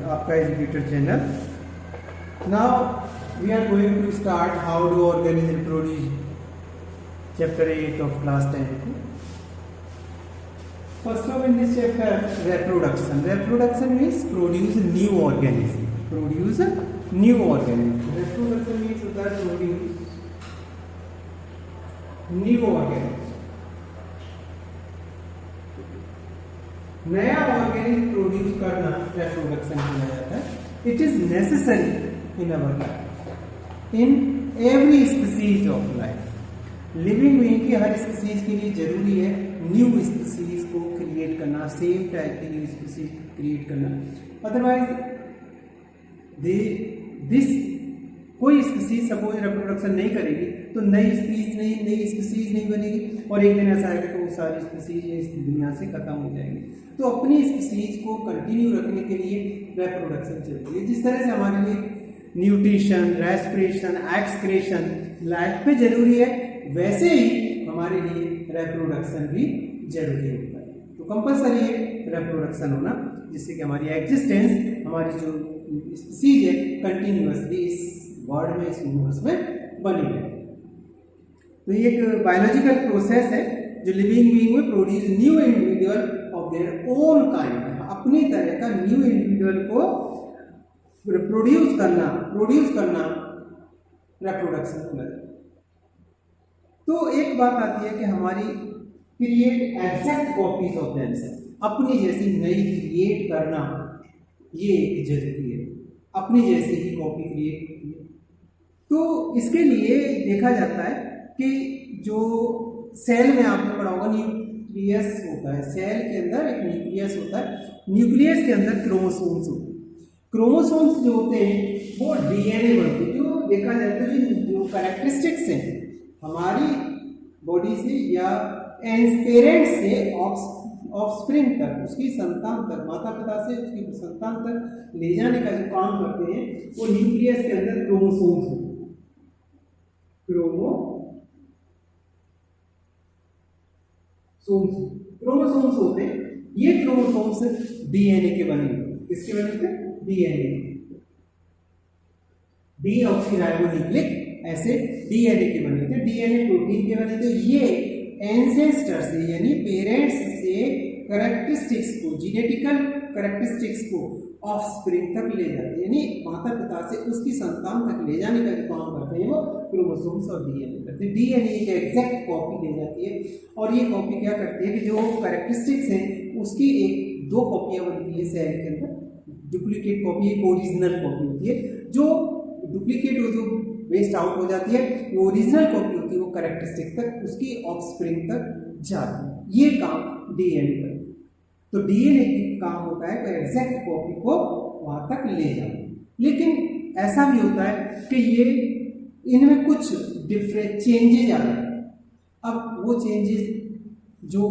आपका educator channel. Now we are going to start how do organism reproduce chapter 8 of class 10. First of in this chapter, reproduction. Reproduction means produce new organism. Produce new organism. Reproduction means that produce new organism. नया organism produce करना reproduction किया जाता है. It is necessary in our life, in every species of life. Living being की हर species के लिए जरूरी है न्यू स्पीसीज को क्रिएट करना, सेम टाइप की न्यू स्पीसीज क्रिएट करना. अदरवाइज दिस कोई स्पीसीज सपोज रिप्रोडक्शन नहीं करेगी तो नई स्पीसीज नहीं बनेगी और एक दिन ऐसा आएगा कि वो सारी स्पीसीज इस दुनिया से खत्म हो जाएंगी. तो अपनी स्पीसीज को कंटिन्यू रखने के लिए रिप्रोडक्शन चलती है. जिस तरह से हमारे लिए न्यूट्रिशन, रेस्पिरेशन, एक्सक्रेशन लाइफ पे जरूरी है, वैसे ही हमारे लिए रिप्रोडक्शन भी जरूरी होता है. तो कंपल्सरी है रिप्रोडक्शन होना, जिससे कि हमारी एग्जिस्टेंस, हमारी जो स्पीसीज है कंटिन्यूअसली इस वर्ल्ड में, इस यूनिवर्स में बनी है. तो ये एक बायोलॉजिकल प्रोसेस है जो लिविंग बीइंग में produce new individual of their own kind. अपनी तरह का न्यू इंडिविजुअल को प्रोड्यूस करना रिप्रोडक्शन होता है. तो एक बात आती है कि हमारी create exact copies of themselves, अपनी जैसी नई क्रिएट करना, ये एक जरूरी है. अपनी जैसी ही कॉपी क्रिएट होती है. तो इसके लिए देखा जाता है कि जो सेल में आपने पढ़ा होगा न्यूक्लियस होता है. सेल के अंदर एक न्यूक्लियस होता है. न्यूक्लियस के अंदर क्रोमोसोम्स होते हैं. क्रोमोसोम्स जो होते हैं वो डीएनए बनते हैं. जो देखा जाए तो जो कैरेक्टरिस्टिक्स हैं हमारी बॉडी से या पेरेंट से ऑफस्प्रिंग तक, उसकी संतान तक, माता पिता से उसकी संतान तक ले जाने का जो काम करते हैं वो न्यूक्लियस के अंदर क्रोमोसोम्स होते हैं. क्रोमोसोम्स होते हैं. ये क्रोमोसोम्स डीएनए के बने होते हैं. किसके बने होते हैं? डीएनए, डीऑक्सीराइबोन्यूक्लिक एसिड डीएनए के बने होते हैं. डीएनए प्रोटीन के बने होते हैं. ये एंसेस्टर से यानी पेरेंट्स से कैरेक्टरिस्टिक्स को, जेनेटिकल कैरेक्टरिस्टिक्स को ऑफस्प्रिंग तक ले जाते हैं, यानी माता पिता से उसकी संतान तक ले जाने का जो काम करते हैं वो क्रोमोसोम्स और डीएनए करते हैं. डीएनए की एग्जैक्ट कॉपी ले जाती है और ये कॉपी क्या करती है कि जो कैरेक्टरिस्टिक्स हैं उसकी दो कॉपियां बनती है सेल के अंदर. डुप्लीकेट कॉपी, एक ओरिजिनल कॉपी होती है. जो डुप्लीकेट जो वेस्ट आउट हो जाती है, जो ओरिजिनल कॉपी होती है वो कैरेक्टरिस्टिक्स तक, उसकी ऑफस्प्रिंग तक जाती है. ये काम डीएनए करता है. तो डीएनए का काम होता है कि एग्जैक्ट कॉपी को वहां तक ले जाना. लेकिन ऐसा भी होता है कि ये इनमें कुछ डिफरेंट चेंजेज आ रहे हैं. अब वो चेंजेस जो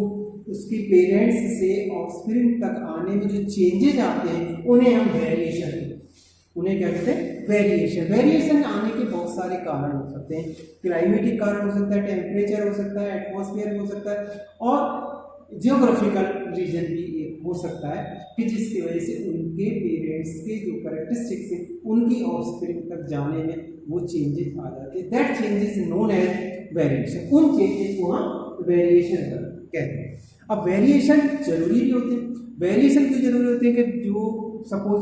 उसके पेरेंट्स से ऑफस्प्रिंग तक आने में जो चेंजेज आते हैं उन्हें हम वेरिएशन, उन्हें क्या कहते हैं? वेरिएशन. वेरिएशन आने के बहुत सारे कारण हो सकते हैं. क्लाइमेटिक कारण हो सकता है, टेम्परेचर हो सकता है, एटमॉस्फेयर हो सकता है और जियोग्राफिकल रीजन भी हो सकता है कि जिसकी वजह से उनके पेरेंट्स के जो कैरेक्टरिस्टिक्स हैं उनकी ऑफस्प्रिंग तक जाने में वो चेंजेस आ जाते हैं. That changes known as variation. उन चेंजेस को हम वेरिएशन कहते हैं. अब वेरिएशन जरूरी भी होते हैं. वेरिएशन क्यों जरूरी होते हैं कि जो सपोज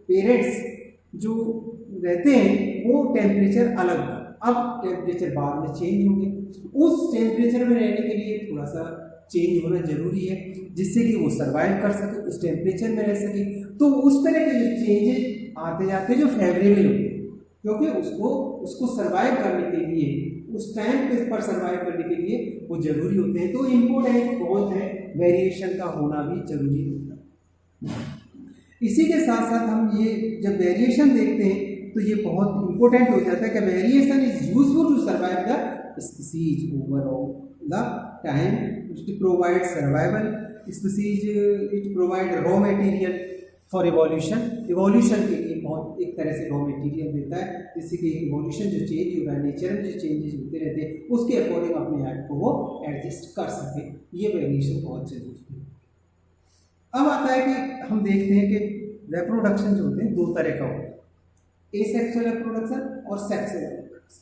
पेरेंट्स जो रहते हैं वो टेम्परेचर अलग था, अब टेम्परेचर बाद में चेंज हो गए. उस टेम्परेचर में रहने के लिए थोड़ा सा चेंज होना जरूरी है जिससे कि वो सरवाइव कर सके, उस टेम्परेचर में रह सके. तो उस तरह के जो चेंजेस आते जाते हैं जो फेवरेबल होते हैं, क्योंकि उसको सरवाइव करने के लिए, उस टाइम पर सरवाइव करने के लिए वो जरूरी होते हैं. तो इम्पोर्टेंट बहुत है, वेरिएशन का होना भी जरूरी होता है. इसी के साथ साथ हम ये जब वेरिएशन देखते हैं तो ये बहुत इंपॉर्टेंट हो जाता है कि variation is useful to survive the species overall the time. It provide survival species, it provide raw material for evolution. Evolution के लिए बहुत एक तरह से रॉ मटेरियल देता है जिससे कि इवोल्यूशन जो चेंज हो रहा है, नेचर में जो चेंजेस होते रहते हैं उसके अकॉर्डिंग अपने आप को वो एडजस्ट कर सके. ये वेरिएशन बहुत जरूरी है. अब आता है कि हम देखते हैं कि रिप्रोडक्शन जो होते हैं दो तरह का होता है, एसेक्सुअल रिप्रोडक्शन और सेक्सुअल रिप्रोडक्शन।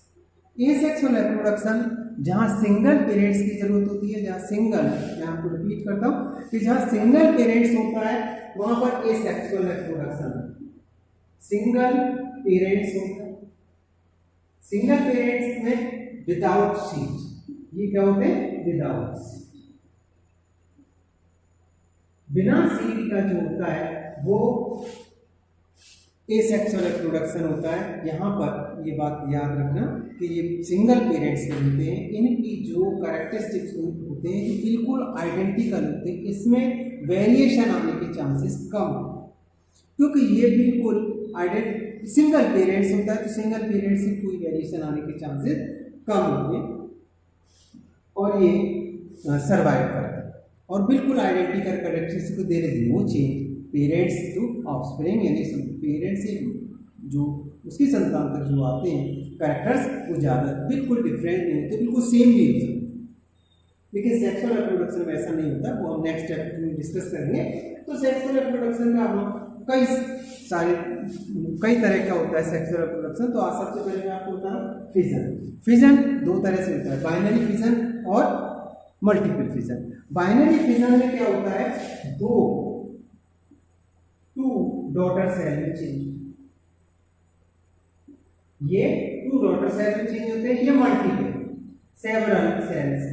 एसेक्सुअल रिप्रोडक्शन जहाँ सिंगल पेरेंट्स की जरूरत होती है, जहाँ सिंगल, मैं आपको रिपीट करता हूँ कि जहाँ सिंगल पेरेंट्स होता है वहां पर एसेक्सुअल रिप्रोडक्शन, सिंगल पेरेंट्स होता है, सिंगल पेरेंट्स में विदाउट सीड, ये क्या होते हैं विदाउट सीड, बिना सीड का जो होता है वो एसेक्सुअल रिप्रोडक्शन होता है। यहाँ पर ये बात याद रखना कि ये सिंगल पेरेंट्स के होते हैं, इनकी जो कैरेक्टरिस्टिक्स होते हैं ये बिल्कुल आइडेंटिकल होते हैं, इसमें वेरिएशन आने के चांसेस कम होते हैं, क्योंकि ये बिल्कुल सिंगल पेरेंट्स होता है, तो सिंगल पेरेंट्स से कोई वेरिएशन आने के चांसेस कम होते हैं और ये सर्वाइव करते हैं और बिल्कुल आइडेंटिकल कैरेक्टरिस्टिक्स को दे रहे no change parents to offspring, यानी पेरेंट्स से जो उसकी संतान तक जो आते हैं कैरेक्टर्स वो ज़्यादा बिल्कुल डिफरेंट नहीं होते, बिल्कुल सेम भी होते हैं। लेकिन सेक्सुअल रिप्रोडक्शन में ऐसा नहीं होता, वो हम नेक्स्ट स्टेप में डिस्कस करेंगे। तो सेक्सुअल रिप्रोडक्शन का हम कई तरह का होता है सेक्सुअल रिप्रोडक्शन। तो आज सबसे पहले मैं आपको बता रहा हूँ फिजन। फिजन दो तरह से होता है, बाइनरी फिजन और मल्टीपल फिजन। बाइनरी फिजन में क्या होता है, टू डॉटर सेल में चेंज, ये टू डॉटर सेल में चेंज होते हैं, ये मल्टीपल सेवरल सेल्स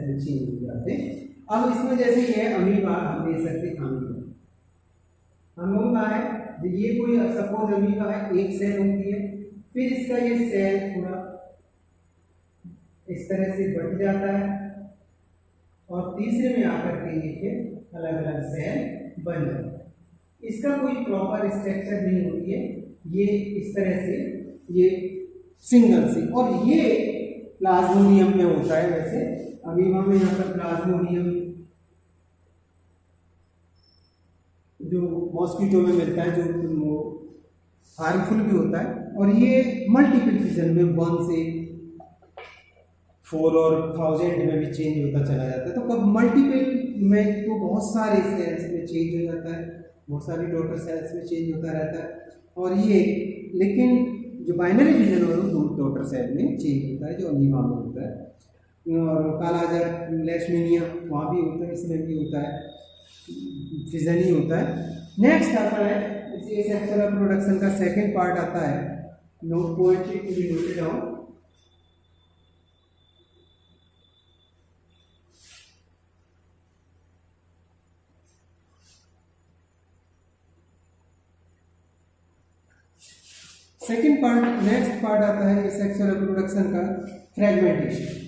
में चेंज हो जाते हैं। अब इसमें जैसे ये अमीबा हम ले सकते हैं, अमीबा है, ये कोई सपोज अमीबा है, एक सेल होती है, फिर इसका ये सेल पूरा इस तरह से बढ़ जाता है और तीसरे में आकर के ये फिर अलग अलग सेल बन जाता है। इसका कोई प्रॉपर स्ट्रक्चर नहीं होती है, ये इस तरह से ये सिंगल से, और ये प्लाज्मोडियम में होता है। वैसे अमीबा में यहाँ पर प्लाज्मोडियम जो मॉस्किटो में मिलता है, जो हार्मफुल भी होता है, और ये मल्टीपल फिजन में 1 से 4 और 1000 में भी चेंज होता चला जाता है। तो कब मल्टीपल में तो बहुत सारे सेल्स में चेंज हो जाता है, बहुत सारी डॉटर सेल्स में चेंज होता रहता है, और ये लेकिन जो बाइनरी फिजन है वो 2 डॉटर सेल में चेंज होता है, जो अमीबा में होता है। और कालाजार लेशमीनिया वहाँ भी होता है, इसमें भी होता है, फिजन ही होता है। नेक्स्ट आता है सेक्सुअल रिप्रोडक्शन का सेकंड पार्ट आता है, note point to be noted down. Second part, next part आता है सेक्सुअल रिप्रोडक्शन का फ्रेगमेंटेशन।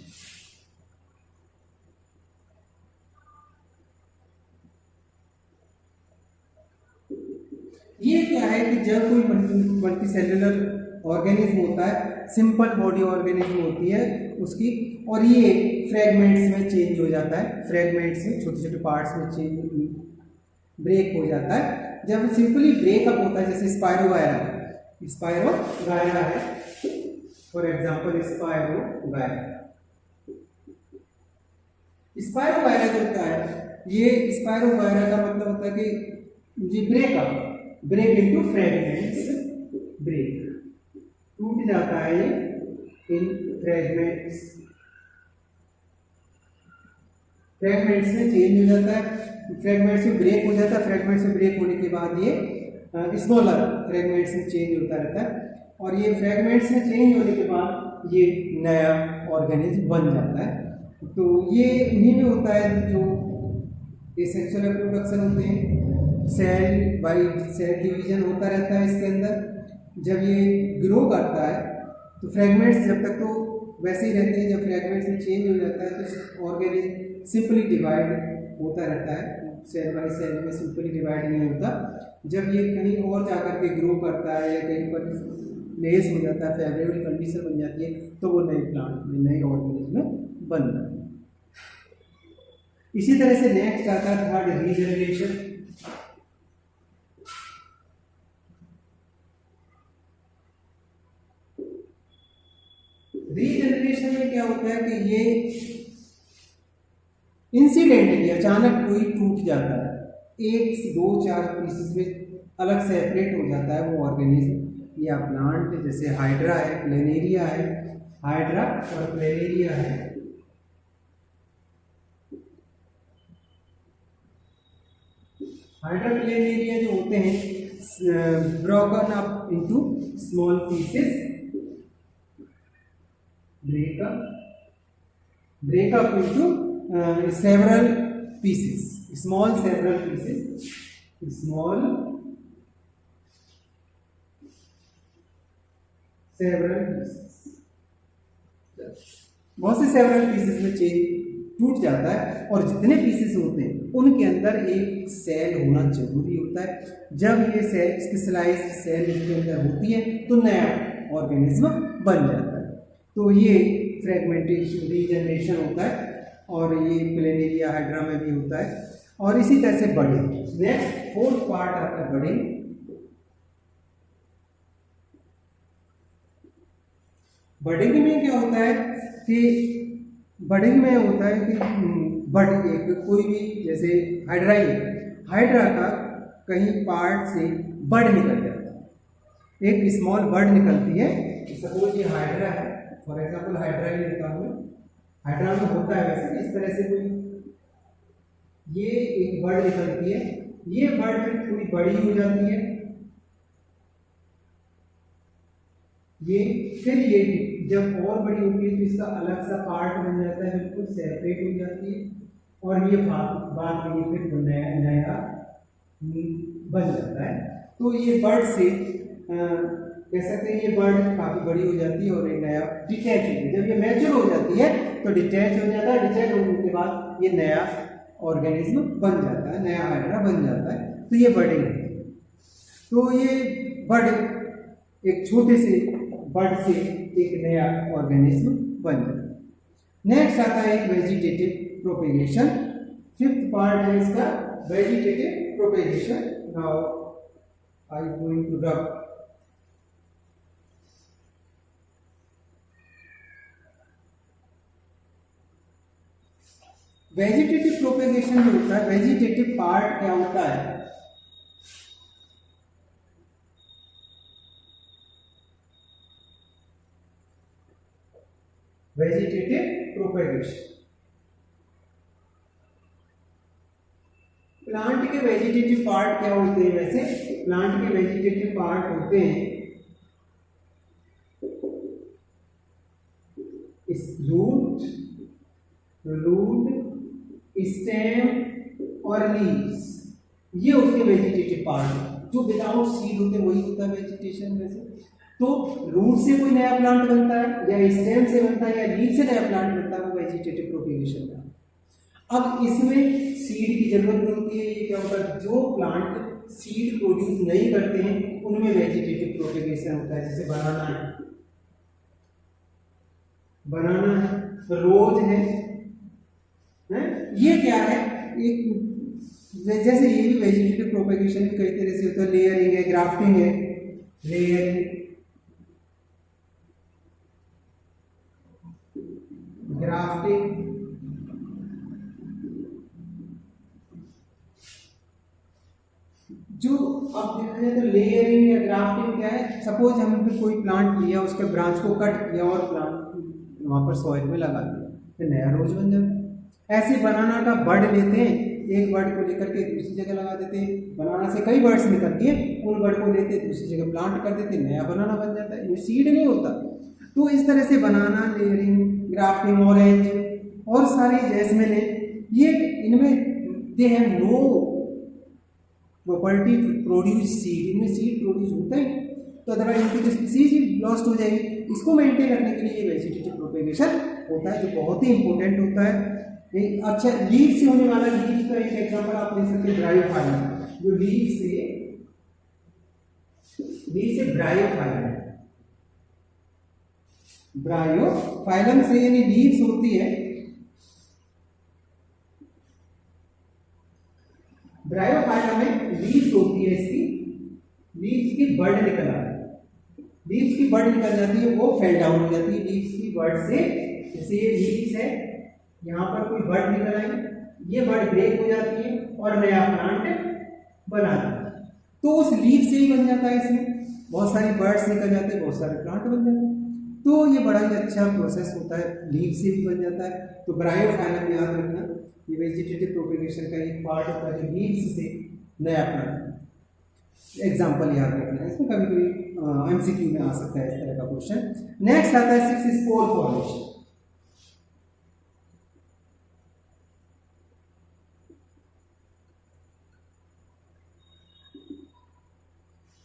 ये क्या है कि जब कोई मल्टीसेलुलर ऑर्गेनिज्म होता है, सिंपल बॉडी ऑर्गेनिज्म होती है उसकी, और ये फ्रेगमेंट्स में चेंज हो जाता है, फ्रेगमेंट्स में छोटे छोटे पार्ट्स में चेंज ब्रेक हो जाता है। जब सिंपली ब्रेकअप होता है, जैसे स्पायरोगायरा है, फॉर एग्जांपल स्पायरोगायरा जो होता है, ये स्पायरोगायरा का मतलब होता है कि ये ब्रेक इनटू फ्रेगमेंट्स, टूट जाता है ये इन फ्रेगमेंट्स में चेंज हो जाता है, फ्रेगमेंट्स में ब्रेक हो जाता है। फ्रेगमेंट्स में ब्रेक होने के बाद ये स्मॉलर फ्रेगमेंट्स में चेंज होता रहता है, और ये फ्रेगमेंट्स में चेंज होने के बाद ये नया ऑर्गेनिज्म बन जाता है। तो ये इन्हीं में होता है जो एसेक्सुअल रिप्रोडक्शन होते हैं, सेल बाई सेल डिवीजन होता रहता है इसके अंदर। जब ये ग्रो करता है तो फ्रेगमेंट्स जब तक तो वैसे ही रहते हैं, जब फ्रेगमेंट्स में चेंज हो जाता है तो ऑर्गेनिज्म सिंपली डिवाइड होता रहता है, सेल बाई सेल में सिंपली डिवाइड नहीं होता। जब ये कहीं और जाकर के ग्रो करता है या कहीं पर प्लेस हो जाता है, फेवरेबल कंडीशन बन जाती है, तो वो नए प्लांट में, नए ऑर्गेनिज्म में बन जाते हैं। इसी तरह से नेक्स्ट आता है थर्ड, रीजनरेशन। रीजनरेशन में क्या होता है कि ये इंसिडेंटली अचानक कोई टूट जाता है, एक से दो चार पीसेस में अलग सेपरेट हो जाता है वो ऑर्गेनिज्म या प्लांट। जैसे हाइड्रा है, प्लेनेरिया है, हाइड्रा और प्लेनेरिया है। हाइड्रा प्लेनेरिया जो होते हैं broken up into small pieces, break up into several pieces, small several pieces, small several pieces, बहुत से सेवरल पीसेस में चेन टूट जाता है और जितने पीसेस होते हैं उनके अंदर एक सेल होना जरूरी होता है। जब ये सेल स्पेशलाइज्ड सेल उनके अंदर होती है तो नया ऑर्गेनिज्म बन जाता है। तो ये फ्रेगमेंटेशन रीजनरेशन होता है और ये प्लेनेरिया हाइड्रा में भी होता है। और इसी तरह से बडिंग, नेक्स्ट फोर्थ पार्ट आता है बडिंग। बडिंग में क्या होता है कि बडिंग में होता है कि बड एक कोई भी, जैसे हाइड्रा का कहीं पार्ट से बड निकल जाता है, एक स्मॉल बड निकलती है। सपोज ये हाइड्रा है, फॉर एग्जाम्पल हाइड्रा ही लेता हूँ, हाइड्रा में होता है वैसे इस तरह से कोई ये एक बर्ड निकलती है, ये बर्ड फिर थोड़ी बड़ी हो जाती है, ये फिर ये जब और बड़ी होती है तो इसका अलग सा पार्ट बन जाता है, बिल्कुल सेपरेट हो जाती है और ये बाद में ये फिर नया बन जाता है। तो ये बर्ड से कह सकते हैं ये बर्ड काफ़ी बड़ी हो जाती है और एक नया डिटैच होती है। जब ये मैच्योर हो जाती है तो डिटैच हो जाता है, डिटैच होने के बाद ये नया ऑर्गेनिज्म बन जाता है, नया हाइड्रा बन जाता है। तो ये बर्डिंग है। तो ये बर्ड एक छोटे से बर्ड से एक नया ऑर्गेनिज्म बन जाता है। नेक्स्ट आता है एक वेजिटेटिव प्रोपेगेशन। फिफ्थ पार्ट है इसका vegetative propagation. Now I am going to rub vegetative propagation जो होता है, वेजिटेटिव पार्ट क्या होता है? वेजिटेटिव प्रोपेगेशन, प्लांट के वेजिटेटिव पार्ट क्या होते हैं? वैसे प्लांट के वेजिटेटिव पार्ट होते हैं रूट, स्टेम और लीव्स, ये उसके वेजिटेटिव पार्ट है। जो विदाउट सीड होते हैं वही होता है वेजिटेशन में से। तो रूट से कोई नया प्लांट बनता है या स्टेम से बनता है या लीफ से नया प्लांट बनता है, वो वेजिटेटिव प्रोपेगेशन का। अब इसमें सीड की जरूरत नहीं होती है। ये क्या होता है, जो प्लांट सीड प्रोड्यूस नहीं करते हैं उनमें वेजिटेटिव प्रोपेगेशन होता है। जैसे बनाना है, रोज है, ये क्या है, एक जैसे ये भी वेजिटेटिव प्रोपेगेशन कई तरह से होता है। लेयरिंग है, ग्राफ्टिंग है, ग्राफ्टिंग, जो अब देखा जाए तो लेयरिंग या ग्राफ्टिंग क्या है, सपोज हमने कोई प्लांट लिया, उसके ब्रांच को कट किया और प्लांट वहां पर सॉइल में लगा दिया, फिर नया रोज बन जाता है। ऐसे बनाना का बर्ड लेते हैं, एक बर्ड को लेकर के दूसरी जगह लगा देते हैं। बनाना से कई बर्ड्स निकलती हैं, उन बर्ड को लेते हैं दूसरी जगह प्लांट कर देते हैं, नया बनाना बन जाता है। ये सीड नहीं होता। तो इस तरह से बनाना, लेयरिंग, ग्राफ्टिंग, ऑरेंज और सारी जैस्मिन है, ये इनमें they have no property to produce seed, इनमें सीड प्रोड्यूस होता है तो अदरवाइज इनकी स्पीसीज ही लॉस्ट हो जाएगी। इसको मेंटेन रखने के लिए ये वेजिटेटिव प्रोपेगेशन होता है, जो बहुत ही इंपॉर्टेंट होता है। अच्छा, लीफ से होने वाला, लीफ का एक एग्जांपल आप ले सकते हैं ब्रायोफाइलम, जो लीफ से ब्रायोफाइलम, ब्रायोफाइलम से यानी लीव्स होती है। ब्रायोफाइलम में लीव्स होती है, इसकी लीव्स की बड निकल आती है, लीव्स की बड निकल जाती है, वो फेल डाउन हो जाती है लीव्स की बड से। जैसे ये लीव्स है, यहाँ पर कोई बड निकल आई, ये बर्ड ब्रेक हो जाती है और नया प्लांट बनाती है। तो उस लीफ से ही बन जाता है, इसमें बहुत सारी बर्ड्स निकल जाते हैं, बहुत सारे प्लांट बन जाते हैं। तो ये बड़ा ही अच्छा प्रोसेस होता है, लीफ से भी बन जाता है। तो ब्रायोफाइलम याद रखना, ये वेजिटेटिव प्रोपेगेशन का एक पार्ट होता है जो लीव्स से नया प्लांट। एग्जाम्पल याद रखना है, इसमें कभी कभी एमसीक्यू में आ सकता है इस तरह का क्वेश्चन। नेक्स्ट आता है 6 spore formation.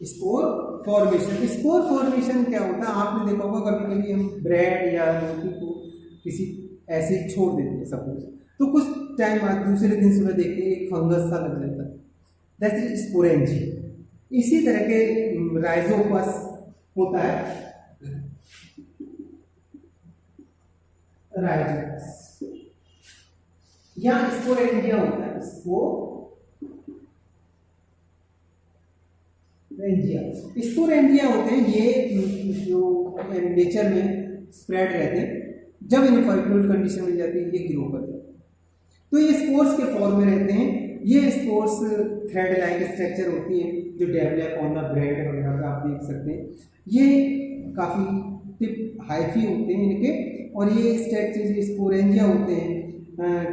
Spore formation. Spore formation क्या होता है, आपने देखा होगा कभी कभी हम ब्रेड या रोटी को किसी ऐसे छोड़ देते हैं सपोज, तो कुछ टाइम बाद दूसरे दिन सुबह देखते हैं एक फंगस सा लग जाता है, दैट इज स्पोरेंजिया। इसी तरह के राइजोपस होता है, राइजोपस या स्पोरेंजिया होता है, स्पोरेंजिया होते हैं। ये जो नेचर में स्प्रेड रहते हैं, जब इन्हें फ्लूइड कंडीशन मिल जाती है ये ग्रो करते हैं। तो ये स्पोर्स के फॉर्म में रहते हैं। ये स्पोर्स थ्रेड लाइक स्ट्रक्चर होती हैं जो डेवलप ऑन द ब्रेड वगैरह पे आप देख सकते हैं। ये काफ़ी टिप हाइफी होते हैं इनके, और ये स्ट्रक्चर स्पोरेंजिया होते हैं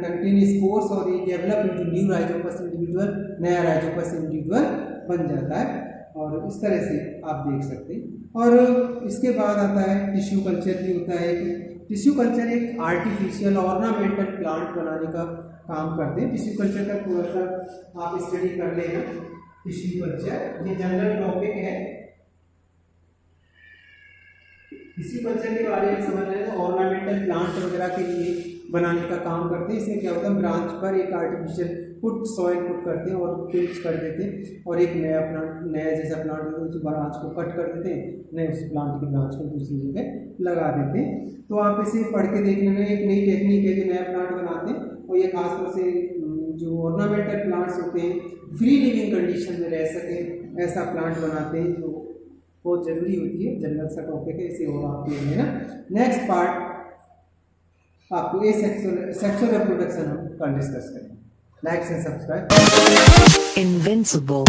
कंटेन स्पोर्स, और ये develop into new Rhizopus individual, नया राइजोपस इंडिविजुअल बन जाता है। और इस तरह से आप देख सकते हैं। और इसके बाद आता है टिश्यू कल्चर भी होता है। टिश्यू कल्चर एक आर्टिफिशियल ऑर्नामेंटल प्लांट बनाने का काम करते हैं। टिश्यू कल्चर का थोड़ा सा आप स्टडी कर लेना। टिश्यू कल्चर ये जनरल टॉपिक है, टिश्यू कल्चर के बारे में समझ रहे हैं। ऑर्नामेंटल प्लांट वगैरह के लिए बनाने का काम करते हैं। इसमें क्या होता है, ब्रांच पर एक आर्टिफिशियल सॉइल पुट करते हैं और पिंच कर देते हैं, और एक नया प्लांट, नया जैसा प्लांट होता है उस ब्रांच को कट कर देते हैं, नए उस प्लांट की ब्रांच को दूसरी जगह लगा देते हैं। तो आप इसे पढ़ के देख लेना, एक नई टेक्निक है जो नया प्लांट बनाते हैं। और ये खासतौर से जो ऑर्नामेंटल प्लांट्स होते हैं फ्री लिविंग कंडीशन में रह सके ऐसा प्लांट बनाते हैं, जो बहुत जरूरी होती है। जनरल सा टॉपिक है, इसे और आप ले लेना। नेक्स्ट पार्ट आपको ये सेक्सुअल रिप्रोडक्शन हम कल डिस्कस करेंगे। Like and subscribe. Invincible.